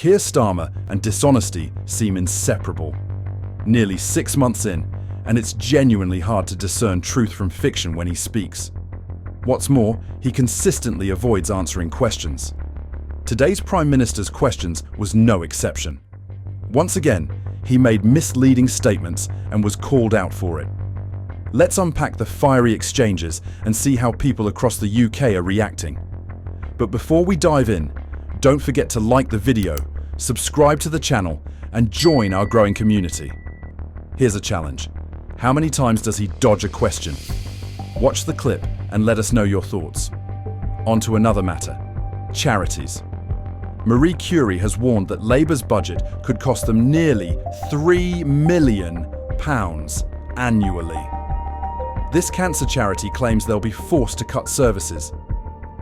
Keir Starmer and dishonesty seem inseparable. Nearly 6 months in, and it's genuinely hard to discern truth from fiction when he speaks. What's more, he consistently avoids answering questions. Today's Prime Minister's questions was no exception. Once again, he made misleading statements and was called out for it. Let's unpack the fiery exchanges and see how people across the UK are reacting. But before we dive in, don't forget to like the video, subscribe to the channel, and join our growing community. Here's a challenge. How many times does he dodge a question? Watch the clip and let us know your thoughts. On to another matter. Charities. Marie Curie has warned that Labour's budget could cost them nearly £3 million annually. This cancer charity claims they'll be forced to cut services.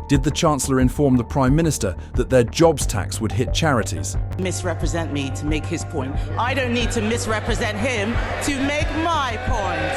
Did the Chancellor inform the Prime Minister that their jobs tax would hit charities? Misrepresent me to make his point. I don't need to misrepresent him to make my point.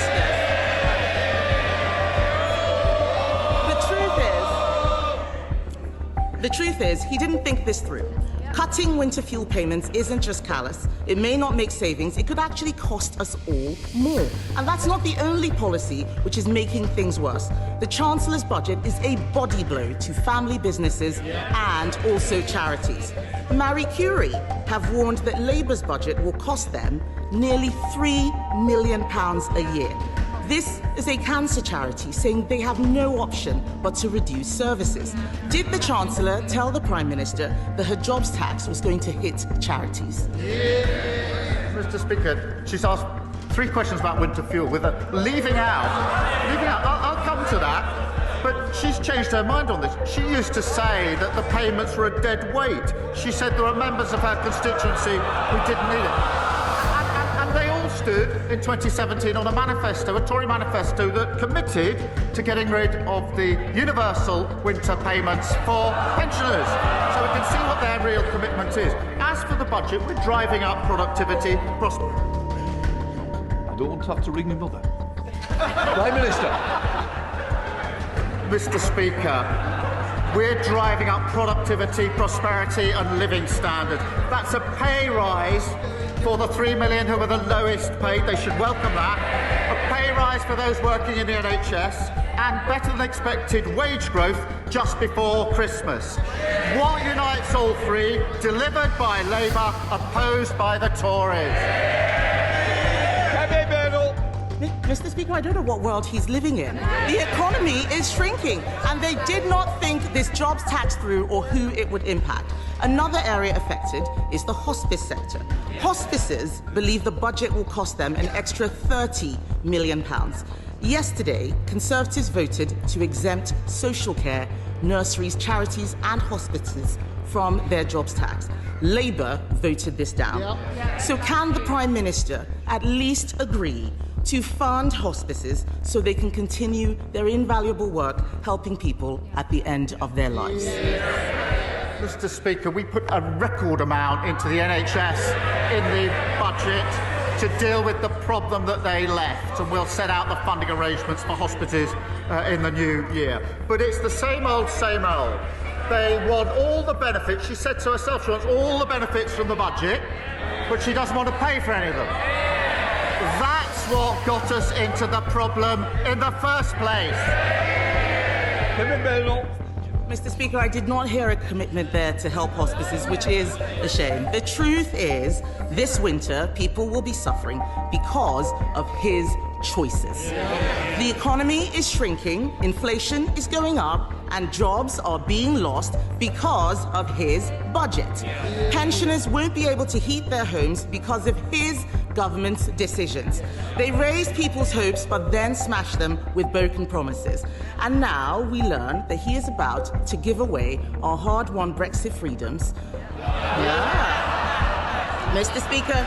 The truth is, he didn't think this through. Cutting winter fuel payments isn't just callous. It may not make savings, it could actually cost us all more. And that's not the only policy which is making things worse. The Chancellor's budget is a body blow to family businesses and also charities. Marie Curie have warned that Labour's budget will cost them nearly £3 million a year. This is a cancer charity saying they have no option but to reduce services. Did the Chancellor tell the Prime Minister that her jobs tax was going to hit charities? Mr. Speaker, she's asked 3 questions about winter fuel with her leaving out, I'll come to that, but she's changed her mind on this. She used to say that the payments were a dead weight. She said there are members of her constituency who didn't need it. They all stood in 2017 on a manifesto, a Tory manifesto, that committed to getting rid of the universal winter payments for pensioners. So we can see what their real commitment is. As for the budget, we're driving up productivity. I don't want to have to ring my mother. Prime Minister. Mr. Speaker, we're driving up productivity, prosperity and living standards. That's a pay rise for the 3 million who are the lowest paid. They should welcome that. A pay rise for those working in the NHS and better than expected wage growth just before Christmas. What unites all three? Delivered by Labour, opposed by the Tories. Mr. Speaker, I don't know what world he's living in. The economy is shrinking, and they did not think this jobs tax through or who it would impact. Another area affected is the hospice sector. Hospices believe the budget will cost them an extra £30 million. Yesterday, Conservatives voted to exempt social care, nurseries, charities and hospices from their jobs tax. Labour voted this down. So can the Prime Minister at least agree to fund hospices so they can continue their invaluable work helping people at the end of their lives? Mr. Speaker, we put a record amount into the NHS in the budget to deal with the problem that they left, and we'll set out the funding arrangements for hospitals in the new year. But it's the same old, same old. They want all the benefits. She said to herself she wants all the benefits from the budget, but she doesn't want to pay for any of them. That's what got us into the problem in the first place. Mr. Speaker, I did not hear a commitment there to help hospices, which is a shame. The truth is, this winter, people will be suffering because of his choices. The economy is shrinking, inflation is going up, and jobs are being lost because of his budget. Pensioners won't be able to heat their homes because of his government's decisions. They raise people's hopes but then smash them with broken promises. And now we learn that he is about to give away our hard-won Brexit freedoms. Mr. Speaker,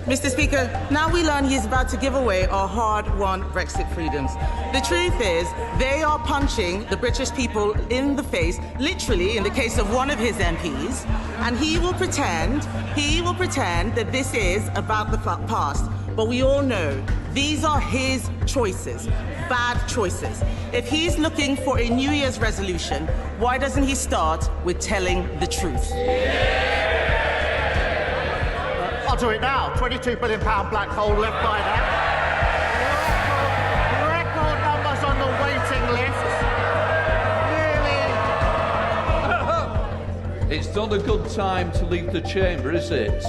Mr. Speaker, now we learn he's about to give away our hard-won Brexit freedoms. The truth is, they are punching the British people in the face, literally in the case of one of his MPs, and he will pretend that this is about the past. But we all know These are his choices, bad choices. If he's looking for a New Year's resolution, why doesn't he start with telling the truth? I'll do it now. £22 billion black hole left by that. Record numbers on the waiting list. It's not a good time to leave the chamber, is it?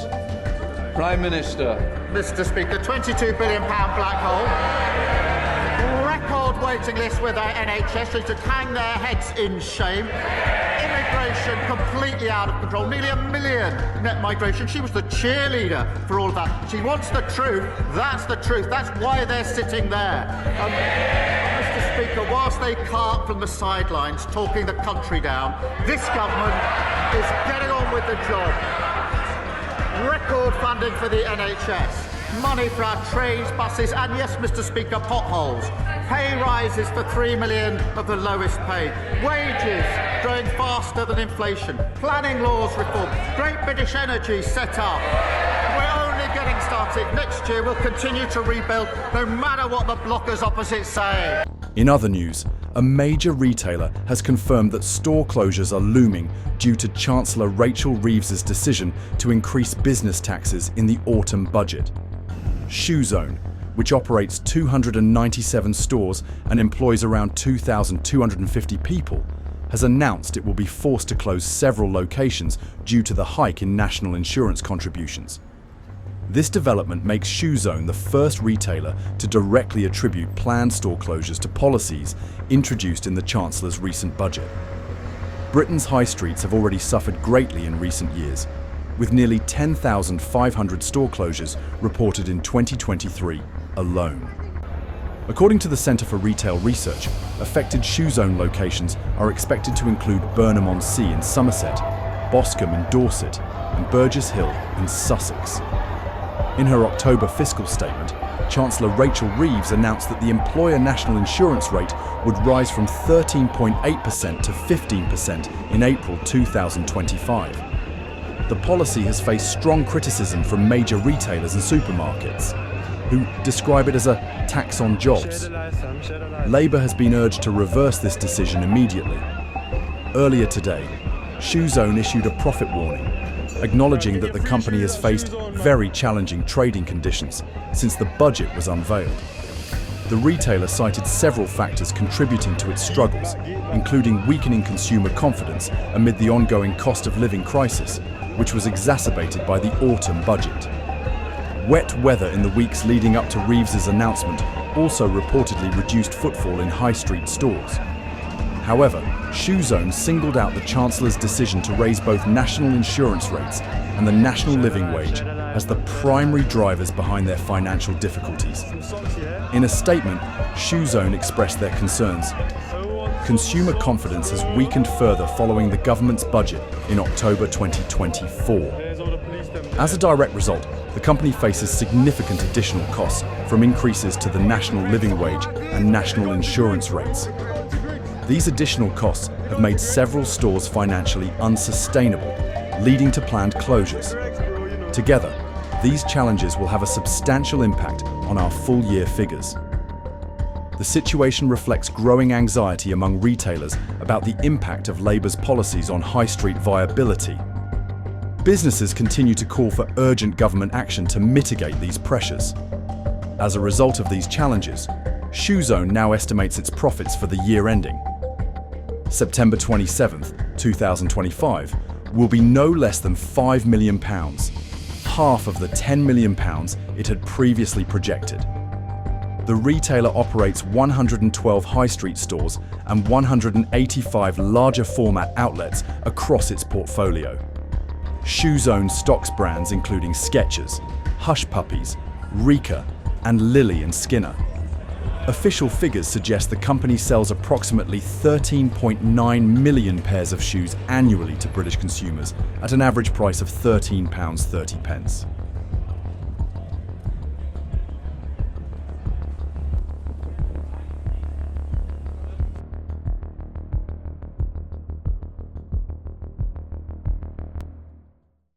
Prime Minister. Mr. Speaker, £22 billion black hole. Record waiting list with our NHS. They should hang their heads in shame. Immigration completely out of control. Nearly 1 million net migration. She was the cheerleader for all of that. She wants the truth. That's the truth. That's why they're sitting there. Mr. Speaker, whilst they cart from the sidelines, talking the country down, this government is getting on with the job. Record funding for the NHS. Money for our trains, buses, and yes, Mr. Speaker, potholes. Pay rises for 3 million of the lowest paid. Wages growing faster than inflation. Planning laws reform. Great British Energy set up. We're only getting started. Next year we'll continue to rebuild no matter what the blockers opposite say. In other news, a major retailer has confirmed that store closures are looming due to Chancellor Rachel Reeves's decision to increase business taxes in the autumn budget. ShoeZone, which operates 297 stores and employs around 2,250 people, has announced it will be forced to close several locations due to the hike in national insurance contributions. This development makes ShoeZone the first retailer to directly attribute planned store closures to policies introduced in the Chancellor's recent budget. Britain's high streets have already suffered greatly in recent years, with nearly 10,500 store closures reported in 2023 alone. According to the Centre for Retail Research, affected ShoeZone locations are expected to include Burnham-on-Sea in Somerset, Boscombe in Dorset, and Burgess Hill in Sussex. In her October fiscal statement, Chancellor Rachel Reeves announced that the employer national insurance rate would rise from 13.8% to 15% in April 2025. The policy has faced strong criticism from major retailers and supermarkets, who describe it as a tax on jobs. Labour has been urged to reverse this decision immediately. Earlier today, ShoeZone issued a profit warning, acknowledging that the company has faced very challenging trading conditions since the budget was unveiled. The retailer cited several factors contributing to its struggles, including weakening consumer confidence amid the ongoing cost of living crisis, which was exacerbated by the autumn budget. Wet weather in the weeks leading up to Reeves's announcement also reportedly reduced footfall in high street stores. However, ShoeZone singled out the Chancellor's decision to raise both national insurance rates and the national living wage as the primary drivers behind their financial difficulties. In a statement, ShoeZone expressed their concerns. Consumer confidence has weakened further following the government's budget in October 2024. As a direct result, the company faces significant additional costs from increases to the national living wage and national insurance rates. These additional costs have made several stores financially unsustainable, leading to planned closures. Together, these challenges will have a substantial impact on our full-year figures. The situation reflects growing anxiety among retailers about the impact of Labour's policies on high street viability. Businesses continue to call for urgent government action to mitigate these pressures. As a result of these challenges, ShoeZone now estimates its profits for the year ending September 27th, 2025, will be no less than £5 million, half of the £10 million it had previously projected. The retailer operates 112 high street stores and 185 larger format outlets across its portfolio. ShoeZone stocks brands including Skechers, Hush Puppies, Rika, and Lily & Skinner. Official figures suggest the company sells approximately 13.9 million pairs of shoes annually to British consumers at an average price of £13.30.